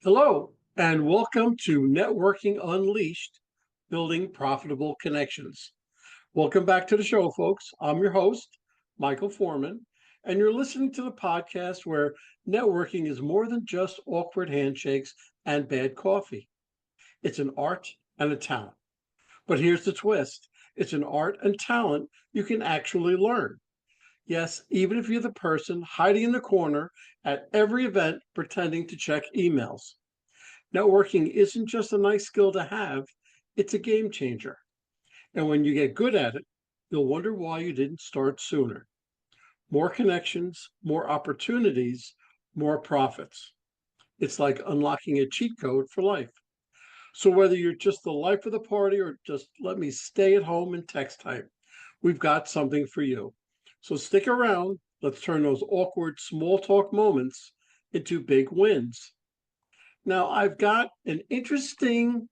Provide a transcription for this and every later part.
Hello, and welcome to Networking Unleashed, Building Profitable Connections. Welcome back to the show, folks. I'm your host, Michael Forman, and you're listening to the podcast where networking is more than just awkward handshakes and bad coffee. It's an art and a talent. But here's the twist. It's an art and talent you can actually learn. Yes, even if you're the person hiding in the corner at every event pretending to check emails. Networking isn't just a nice skill to have, it's a game changer. And when you get good at it, you'll wonder why you didn't start sooner. More connections, more opportunities, more profits. It's like unlocking a cheat code for life. So whether you're just the life of the party or just let me stay at home and text type, we've got something for you. So stick around. Let's turn those awkward small talk moments into big wins. Now, I've got an interesting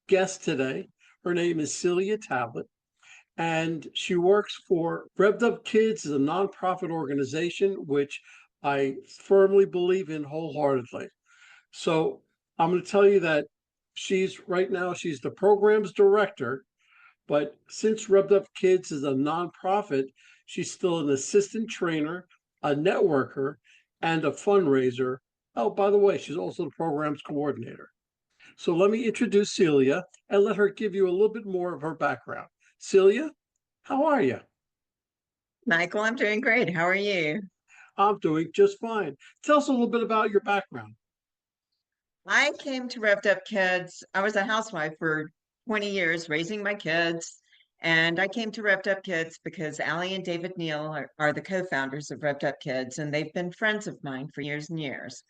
guest today. Her name is Celia Talbot, and she works for Revved Up Kids, is a nonprofit organization, which I firmly believe in wholeheartedly. So I'm going to tell you that she's the programs director, but since Revved Up Kids is a nonprofit, she's still an assistant trainer, a networker, and a fundraiser. Oh, by the way, she's also the programs coordinator. So let me introduce Celia and let her give you a little bit more of her background. Celia, how are you? Michael, I'm doing great. How are you? I'm doing just fine. Tell us a little bit about your background. I came to Revved Up Kids. I was a housewife for 20 years raising my kids. And I came to Revved Up Kids because Alli and David Neal are the co-founders of Revved Up Kids, and they've been friends of mine for years and years.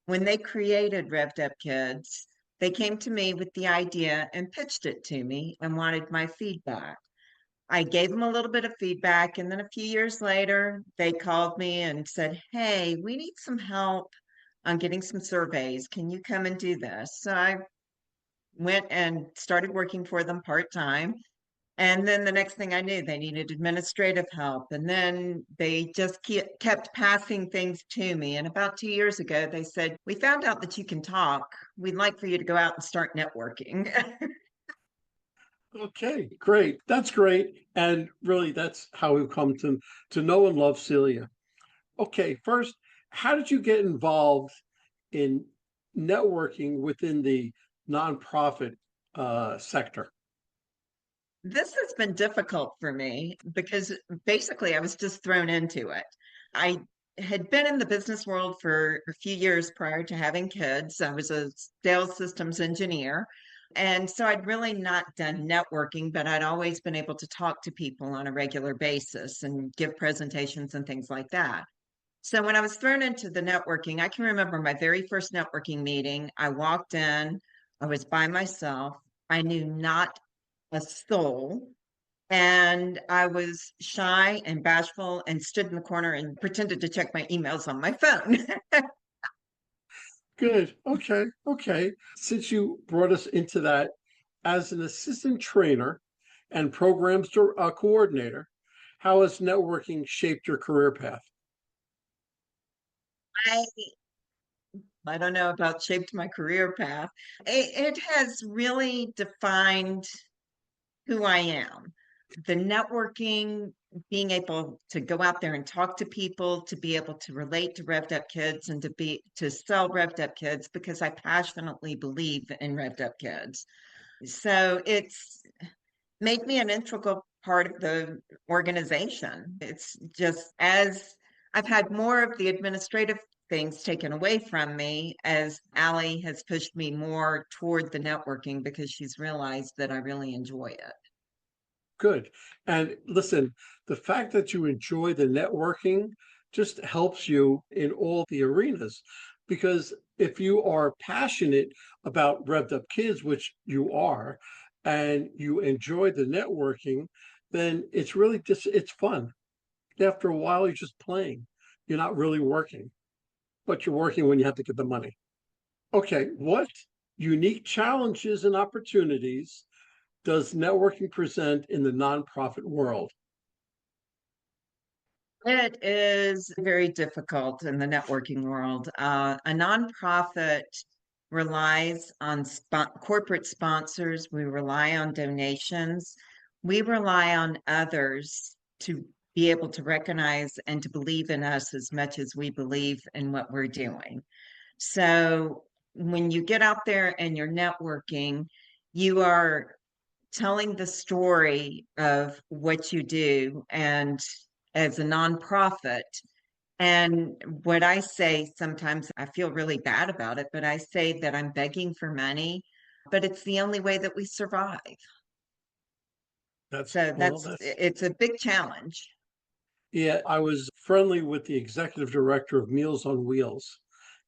When they created Revved Up Kids, they came to me with the idea and pitched it to me and wanted my feedback. I gave them a little bit of feedback, and then a few years later, they called me and said, "Hey, we need some help on getting some surveys. Can you come and do this?" So I went and started working for them part-time. And then the next thing I knew, they needed administrative help. And then they just kept passing things to me. And about 2 years ago, they said, "We found out that you can talk. We'd like for you to go out and start networking." Okay, great. That's great. And really, that's how we've come to know and love Celia. Okay, first, how did you get involved in networking within the nonprofit sector? This has been difficult for me because basically I was just thrown into it. I had been in the business world for a few years prior to having kids. I was a sales systems engineer. And so I'd really not done networking, but I'd always been able to talk to people on a regular basis and give presentations and things like that. So when I was thrown into the networking, I can remember my very first networking meeting. I walked in, I was by myself. I knew not a soul. And I was shy and bashful and stood in the corner and pretended to check my emails on my phone. Good. Okay. Okay. Since you brought us into that, as an assistant trainer and coordinator, how has networking shaped your career path? I, I don't know about shaped my career path. It has really defined who I am. The networking, being able to go out there and talk to people, to be able to relate to Revved Up Kids and to sell Revved Up Kids because I passionately believe in Revved Up Kids. So it's made me an integral part of the organization. It's just as I've had more of the administrative things taken away from me as Alli has pushed me more toward the networking because she's realized that I really enjoy it. Good. And listen, the fact that you enjoy the networking just helps you in all the arenas. Because if you are passionate about Revved Up Kids, which you are, and you enjoy the networking, then it's really just it's fun. After a while, you're just playing. You're not really working, but you're working when you have to get the money. Okay, what unique challenges and opportunities does networking present in the nonprofit world? It is very difficult in the networking world. A nonprofit relies on corporate sponsors. We rely on donations. We rely on others to be able to recognize and to believe in us as much as we believe in what we're doing. So when you get out there and you're networking, you are telling the story of what you do and as a nonprofit. And what I say sometimes, I feel really bad about it, but I say that I'm begging for money, but it's the only way that we survive. That's So well, that's it's a big challenge. yeah. I was friendly with the executive director of Meals on Wheels,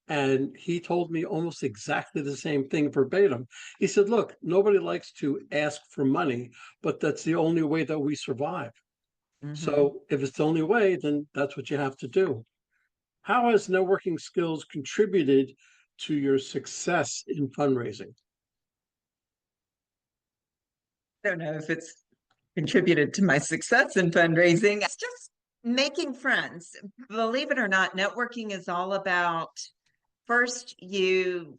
and he told me almost exactly the same thing verbatim. He said, "Look, nobody likes to ask for money, but that's the only way that we survive. Mhm. So if it's the only way, then that's what you have to do." How has networking skills contributed to your success in fundraising? I don't know if it's contributed to my success in fundraising. It's just making friends. Believe it or not, networking is all about first you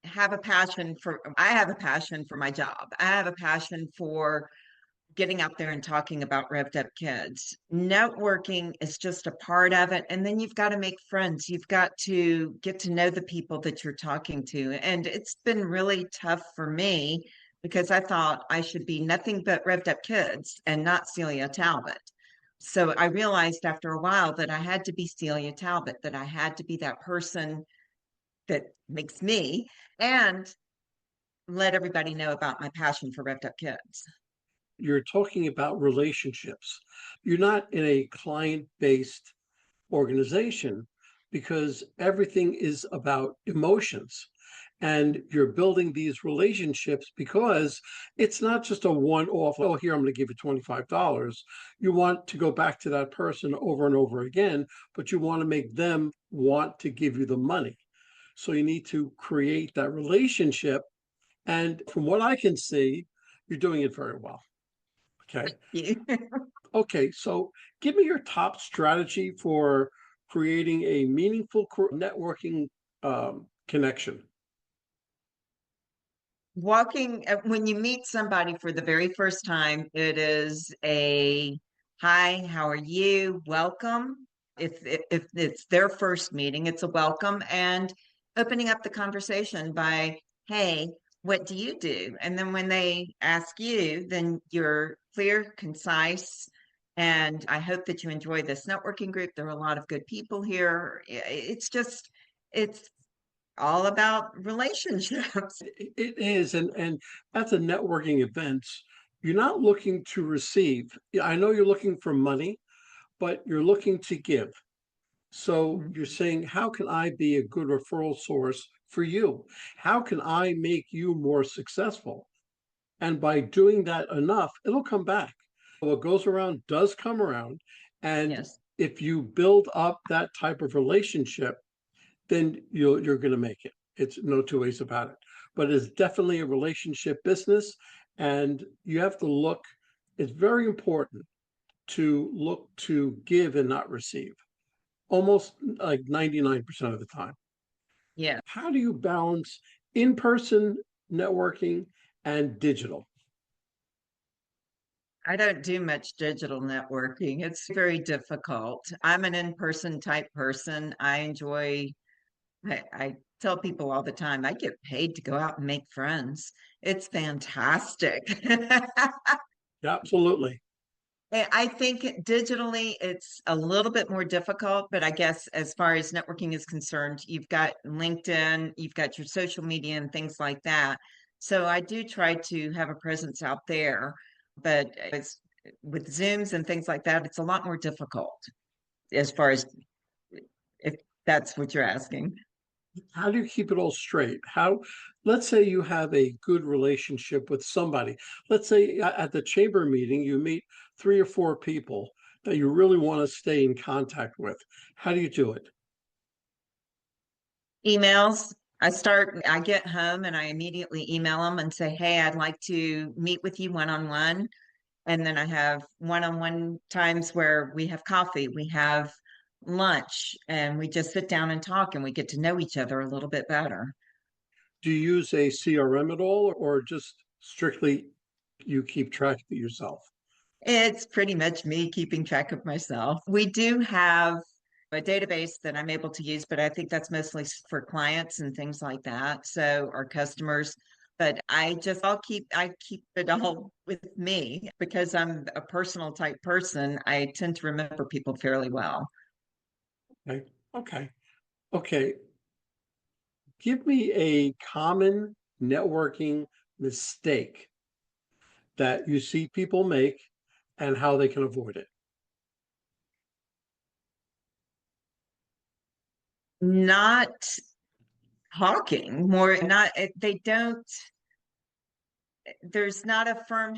have a passion for, I have a passion for my job. I have a passion for getting out there and talking about Revved Up Kids. Networking is just a part of it. And then you've got to make friends. You've got to get to know the people that you're talking to. And it's been really tough for me because I thought I should be nothing but Revved Up Kids and not Celia Talbot. So I realized after a while that I had to be Celia Talbot, that I had to be that person that makes me and let everybody know about my passion for Revved Up Kids. You're talking about relationships. You're not in a client-based organization because everything is about emotions. And you're building these relationships because it's not just a one-off, oh, here, I'm going to give you $25. You want to go back to that person over and over again, but you want to make them want to give you the money. So you need to create that relationship. And from what I can see, you're doing it very well. Okay. Okay. So give me your top strategy for creating a meaningful networking connection. Walking, when you meet somebody for the very first time, it is a hi, how are you? Welcome. If it's their first meeting, it's a welcome and opening up the conversation by, hey, what do you do? And then when they ask you, then you're clear, concise, and I hope that you enjoy this networking group. There are a lot of good people here. It's just, it's all about relationships. It is, and at the networking events, you're not looking to receive. Yeah, I know you're looking for money, but you're looking to give. So you're saying, how can I be a good referral source for you? How can I make you more successful? And by doing that enough, it'll come back. What goes around does come around. And Yes. if you build up that type of relationship, then you're going to make it. It's no two ways about it. But it's definitely a relationship business. And you have to look, it's very important to look to give and not receive, almost like 99% of the time. Yeah. How do you balance in person networking and digital? I don't do much digital networking. It's very difficult. I'm an in-person type person. I tell people all the time, I get paid to go out and make friends. It's fantastic. Yeah, absolutely. I think digitally it's a little bit more difficult, but I guess as far as networking is concerned, you've got LinkedIn, you've got your social media and things like that. So I do try to have a presence out there, but it's with Zooms and things like that, it's a lot more difficult as far as if that's what you're asking. How do you keep it all straight? Let's say you have a good relationship with somebody. Let's say at the chamber meeting, you meet three or four people that you really want to stay in contact with. How do you do it? Emails. I get home and I immediately email them and say, hey, I'd like to meet with you one on one. And then I have one on one times where we have coffee, we have lunch, and we just sit down and talk and we get to know each other a little bit better. Do you use a CRM at all, or just strictly you keep track of it yourself? It's pretty much me keeping track of myself. We do have a database that I'm able to use, but I think that's mostly for clients and things like that. So our customers, but I keep it all with me because I'm a personal type person. I tend to remember people fairly well. Okay. Okay. Okay. Give me a common networking mistake that you see people make and how they can avoid it. Not talking more, not they don't there's not a firm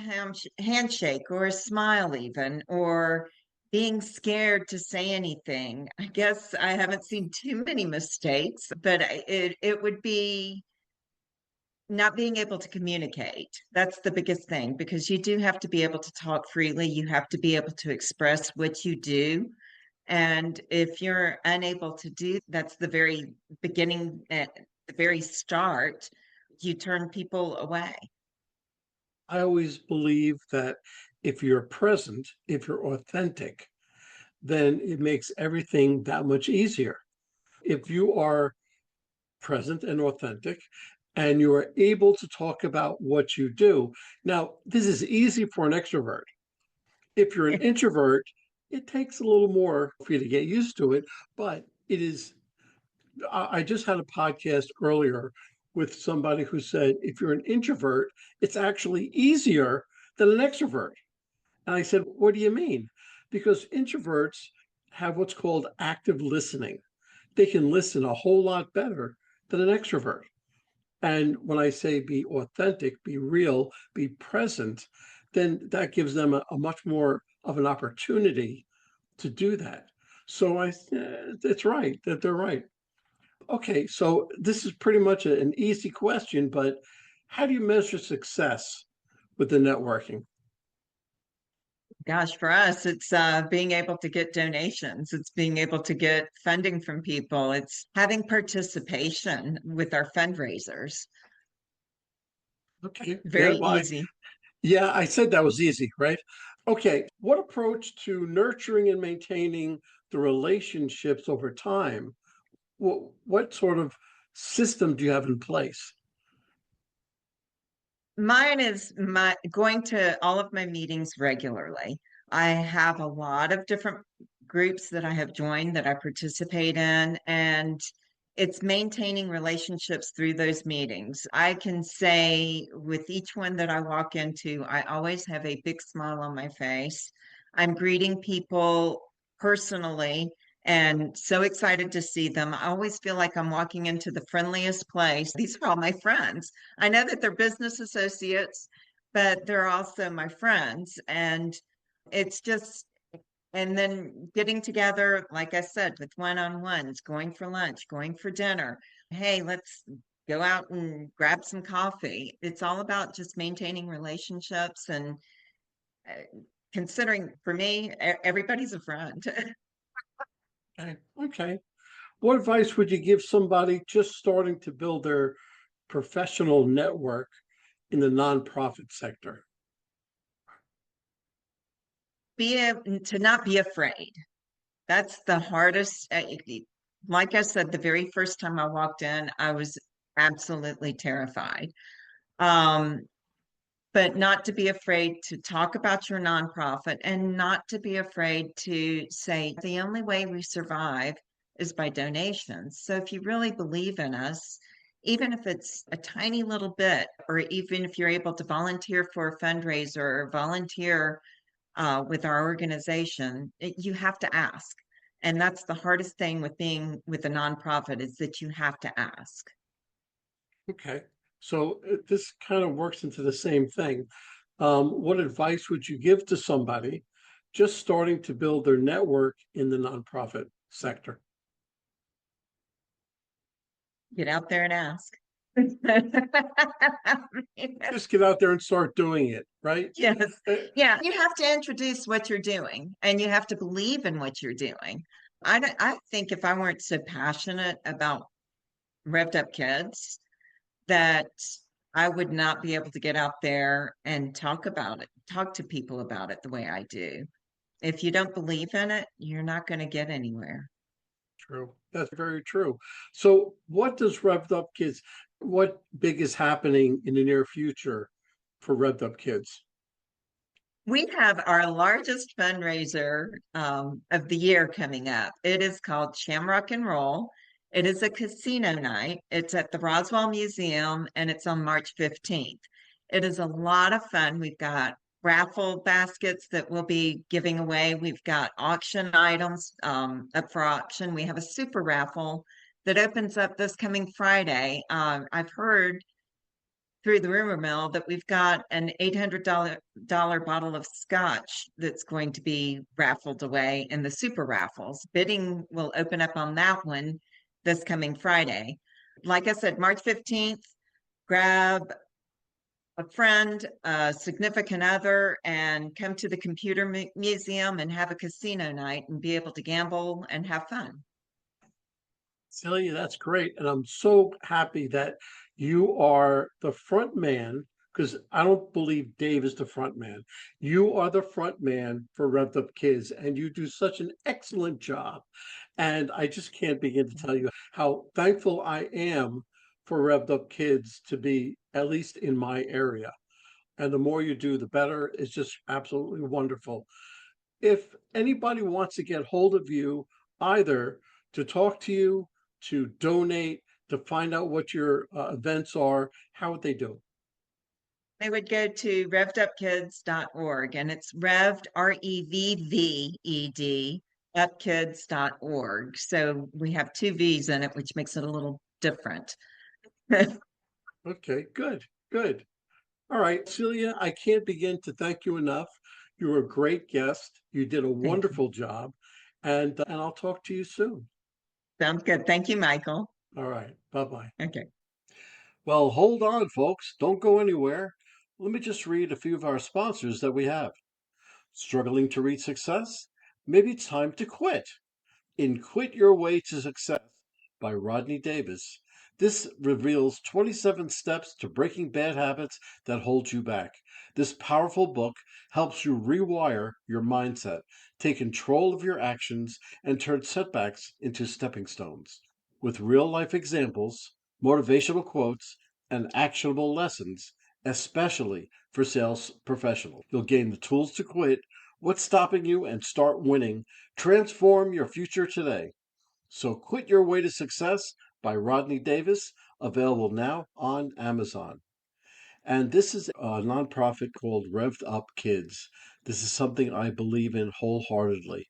handshake or a smile even, or being scared to say anything. I guess I haven't seen too many mistakes, but it would be not being able to communicate. That's the biggest thing, because you do have to be able to talk freely. You have to be able to express what you do. And if you're unable to do, that's the very beginning, at the very start, you turn people away. I always believe that if you're present, if you're authentic, then it makes everything that much easier. If you are present and authentic and you are able to talk about what you do. Now, this is easy for an extrovert. If you're an introvert, it takes a little more for you to get used to it, but it is. I just had a podcast earlier with somebody who said if you're an introvert, it's actually easier than an extrovert. And I said, what do you mean? Because introverts have what's called active listening. They can listen a whole lot better than an extrovert. And when I say be authentic, be real, be present, then that gives them a much more of an opportunity to do that. So it's right that they're right. Okay, so this is pretty much an easy question, but how do you measure success with the networking? Gosh, for us, it's being able to get donations. It's being able to get funding from people. It's having participation with our fundraisers. Okay, yeah, Very well, easy. yeah, I said that was easy, right? Okay, what approach to nurturing and maintaining the relationships over time? What sort of system do you have in place? Mine is my going to all of my meetings regularly. I have a lot of different groups that I have joined that I participate in, and it's maintaining relationships through those meetings. I can say with each one that I walk into, I always have a big smile on my face. I'm greeting people personally and so excited to see them. I always feel like I'm walking into the friendliest place. These are all my friends. I know that they're business associates, but they're also my friends. And it's just, and then getting together, like I said, with one-on-ones, going for lunch, going for dinner. Hey, let's go out and grab some coffee. It's all about just maintaining relationships and uh, considering for me, everybody's a friend. Okay, okay. What advice would you give somebody just starting to build their professional network in the nonprofit sector? To not be afraid. That's the hardest. Like I said, the very first time I walked in, I was absolutely terrified. Um, but not to be afraid to talk about your nonprofit and not to be afraid to say the only way we survive is by donations. So if you really believe in us, even if it's a tiny little bit, or even if you're able to volunteer for a fundraiser or volunteer with our organization, you have to ask. And that's the hardest thing with being with a nonprofit is that you have to ask. Okay, so this kind of works into the same thing. What advice would you give to somebody just starting to build their network in the nonprofit sector? Get out there and ask. Just get out there and start doing it, right? Yes. Uh, Yeah, you have to introduce what you're doing and you have to believe in what you're doing. I think if I weren't so passionate about Revved Up Kids, that I would not be able to get out there and talk about it, talk to people about it the way I do. If you don't believe in it, you're not going to get anywhere. True. That's very true. So, what does Revved Up Kids, what big is happening in the near future for Revved Up Kids? We have our largest fundraiser of the year coming up. It is called Shamrock and Roll. It is a casino night. It's at the Roswell Museum and it's on March 15th. It is a lot of fun. We've got raffle baskets that we'll be giving away. We've got auction items up for auction. We have a super raffle that opens up this coming Friday. I've heard through the rumor mill that we've got an $800 bottle of scotch that's going to be raffled away in the super raffles. Bidding will open up on that one this coming Friday. Like I said, March 15th, grab a friend, a significant other, and come to the computer museum and have a casino night and be able to gamble and have fun. Celia, that's great. And I'm so happy that you are the front man, because I don't believe Dave is the front man. You are the front man for Revved Up Kids, and you do such an excellent job. And I just can't begin to tell you how thankful I am for Revved Up Kids to be at least in my area. And the more you do, the better. It's just absolutely wonderful. If anybody wants to get hold of you, either to talk to you, to donate, to find out what your events are, how would they do? They would go to revvedupkids.org and it's revved, REVVED, upkids.org. So we have two V's in it, which makes it a little different. Okay, good, good. All right, Celia, I can't begin to thank you enough. You were a great guest. You did a Thank you. wonderful job, and I'll talk to you soon. Sounds good. Thank you, Michael. All right, bye-bye. Okay. Well, hold on, folks. Don't go anywhere. Let me just read a few of our sponsors that we have. Struggling to reach success? Maybe it's time to quit. In Quit Your Way to Success by Rodney Davis. This reveals 27 steps to breaking bad habits that hold you back. This powerful book helps you rewire your mindset, take control of your actions, and turn setbacks into stepping stones. With real life examples, motivational quotes, and actionable lessons, especially for sales professionals, you'll gain the tools to quit, what's stopping you, and start winning. Transform your future today. So Quit Your Way to Success by Rodney Davis, available now on Amazon. And this is a nonprofit called Revved Up Kids. This is something I believe in wholeheartedly.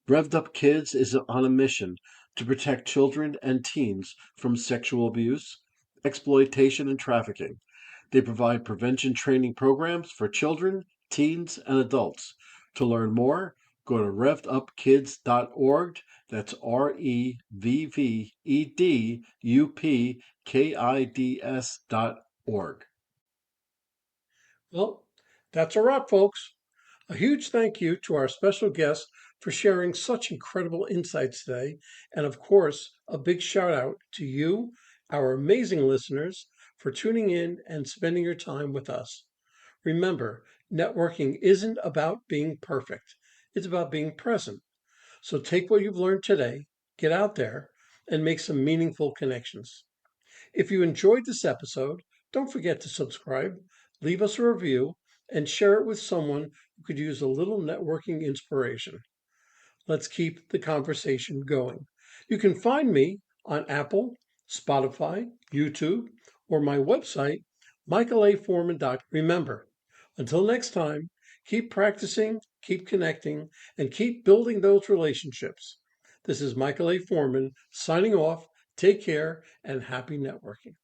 Revved Up Kids is on a mission to protect children and teens from sexual abuse, exploitation, and trafficking. They provide prevention training programs for children, teens, and adults. To learn more, go to revvedupkids.org. That's REVVEDUPKIDS.org. Well, that's a wrap, folks. A huge thank you to our special guest for sharing such incredible insights today. And of course, a big shout out to you, our amazing listeners, for tuning in and spending your time with us. Remember, networking isn't about being perfect, it's about being present. So take what you've learned today, get out there, and make some meaningful connections. If you enjoyed this episode, don't forget to subscribe, leave us a review, and share it with someone who could use a little networking inspiration. Let's keep the conversation going. You can find me on Apple, Spotify, YouTube, or my website, michaelaforman.com. Remember, until next time, keep practicing, keep connecting, and keep building those relationships. This is Michael A. Forman signing off. Take care and happy networking.